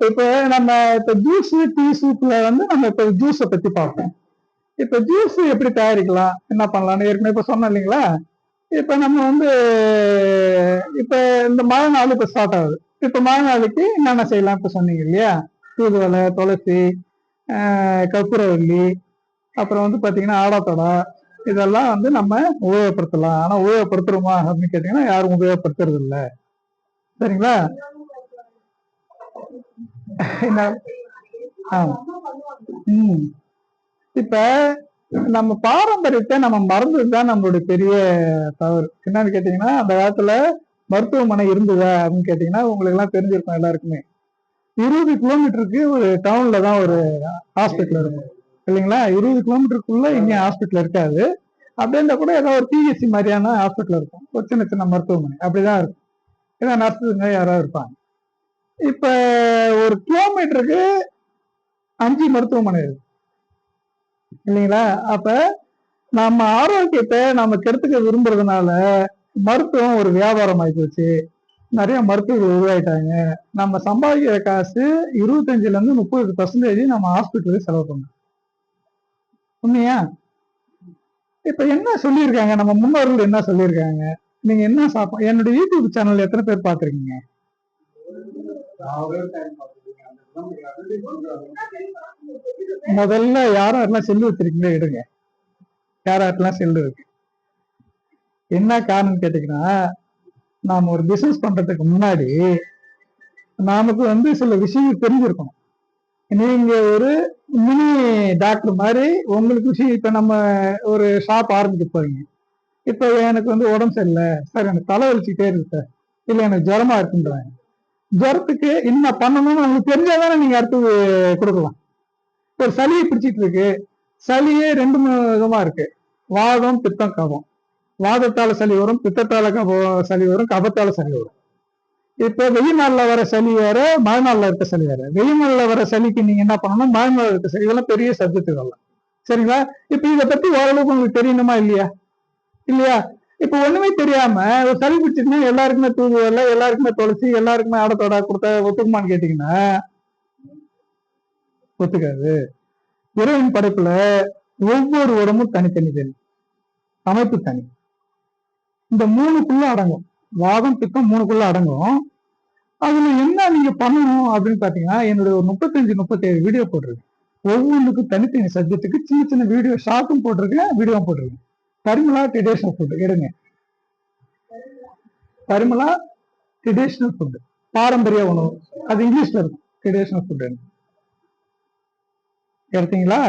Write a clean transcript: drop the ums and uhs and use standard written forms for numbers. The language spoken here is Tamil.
இப்ப நம்ம இப்ப ஜூஸ் டீ சூப்ல வந்து நம்ம இப்ப ஜூஸ பத்தி பார்ப்போம். இப்ப ஜூஸ் எப்படி தயாரிக்கலாம், என்ன பண்ணலாம்னு ஏற்கனவே இப்ப சொன்னோம் இல்லைங்களா? இப்ப நம்ம வந்து இப்ப இந்த மழை நாள் இப்ப ஸ்டார்ட் ஆகுது. இப்ப மழை நாளுக்கு என்னென்ன செய்யலாம் இப்ப சொன்னீங்க இல்லையா? தூதுவளை, துளசி, கற்பூரவல்லி, அப்புறம் வந்து பாத்தீங்கன்னா ஆடாத்தொடா, இதெல்லாம் வந்து நம்ம உபயோகப்படுத்தலாம். ஆனா உபயோகப்படுத்துறோமா அப்படின்னு கேட்டீங்கன்னா யாரும் உபயோகப்படுத்துறது இல்லை. சரிங்களா? இப்ப நம்ம பாரம்பரியத்தை நம்ம மறந்ததுதான் நம்மளுடைய பெரிய தவறு. என்னன்னு கேட்டீங்கன்னா, அந்த காலத்துல மருத்துவமனை இருந்ததா அப்படின்னு கேட்டீங்கன்னா உங்களுக்கு எல்லாம் தெரிஞ்சிருக்கும் எல்லாருக்குமே. 20 கிலோமீட்டருக்கு ஒரு டவுன்ல தான் ஒரு ஹாஸ்பிட்டல் இருக்கும் இல்லைங்களா? 20 கிலோமீட்டருக்குள்ள இங்க ஹாஸ்பிட்டல் இருக்காது. அப்படின்னா கூட ஏதாவது ஒரு பிஎஸ்சி மாதிரியான ஹாஸ்பிட்டல் இருக்கும், ஒரு சின்ன சின்ன மருத்துவமனை அப்படிதான் இருக்கும். ஏன்னா நர்ஸுங்க யாராவது இருப்பாங்க. இப்ப ஒரு கிலோமீட்டருக்கு 5 மருத்துவமனை இருக்கு இல்லைங்களா? அப்ப நம்ம ஆரோக்கியத்தை நம்ம கெடுத்துக்க விரும்புறதுனால மருத்துவம் ஒரு வியாபாரம் ஆகி போச்சு. நிறைய மருத்துவர்கள் உருவாயிட்டாங்க. நம்ம சம்பாதிக்கிற காசு 25% 30% நம்ம ஹாஸ்பிட்டலுக்கு செலவு பண்ணோம். உண்மையா? இப்ப என்ன சொல்லியிருக்காங்க, நம்ம முன்னோர்கள் என்ன சொல்லியிருக்காங்க? நீங்க என்ன என்னுடைய யூடியூப் சேனல் எத்தனை பேர் பாக்குறீங்க? முதல்ல யாரெல்லாம் செல்லு வச்சிருக்கீங்களோ எடுங்க. யாரெல்லாம் செல்லு இருக்கு? என்ன காரணம் கேட்டீங்கன்னா, நாம ஒரு பிசினஸ் பண்றதுக்கு முன்னாடி நமக்கு வந்து சில விஷயங்கள் தெரிஞ்சிருக்கணும். நீங்க ஒரு மினி டாக்டர் மாதிரி உங்களுக்கு விஷயம். இப்ப நம்ம ஒரு ஷாப் ஆரம்பிக்க போறீங்க. இப்ப எனக்கு வந்து உடம்பு சரியில்லை சார், எனக்கு தலை வலிச்சுட்டே இருக்கு சார், இல்ல எனக்கு ஜுரமா இருக்குன்றாங்க. ஜுரத்துக்கு என்ன பண்ணணும்னு உங்களுக்கு தெரிஞ்சாதானே நீங்க அடுத்து கொடுக்கலாம். ஒரு சளியை பிடிச்சிட்டு இருக்கு, சளியே 2 விதமா இருக்கு, வாதம், பித்தம், கபம். வாதத்தால சளி வரும், பித்தத்தால சளி வரும், கபத்தால சளி வரும். இப்ப வெயில் நாள்ல வர சளி வேற, மழை நாள்ல இருக்க சளி வேற. வெயில் நாள்ல வர சளிக்கு நீங்க என்ன பண்ணணும், மழை நாள்ல இருக்க சளி, இதெல்லாம் பெரிய சப்ஜெக்ட். சரிங்களா? இப்ப இதை பத்தி ஓரளவுக்கு உங்களுக்கு தெரியணுமா இல்லையா? இல்லையா? இப்ப ஒண்ணுமே தெரியாம ஒரு சளி பிடிச்சிருந்தா எல்லாருக்குமே தூதுவளை, எல்லாருக்குமே துளசி, எல்லாருக்குமே ஆடத்தோட கொடுத்த ஒத்துக்குமான்னு கேட்டீங்கன்னா ஒத்துக்காது. இறைவன் படைப்புல ஒவ்வொரு உடம்பும் தனித்தனி தனி, அமைப்பு தனி. இந்த 3க்குள்ள அடங்கும். வாதம், பித்தம் 3க்குள்ள அடங்கும். அதுல என்ன நீங்க பண்ணணும் அப்படின்னு பாத்தீங்கன்னா, என்னுடைய ஒரு 35-37 வீடியோ போட்டிருக்கேன். ஒவ்வொன்றுக்கும் தனித்தனி சப்ஜெக்டுக்கு சின்ன சின்ன வீடியோ ஷார்ட்டும் போட்டிருக்கேன், வீடியோ போட்டிருக்கேன். பரிமளா ட்ரெடிஷனல் ஃபுட் எடுங்க. பரிமளா ட்ரெடிஷனல் ஃபுட், பாரம்பரிய உணவு, அது இங்கிலீஷ்ல இருக்கும். ட்ரெடிஷனல் ஃபுட் எடுத்தீங்களா?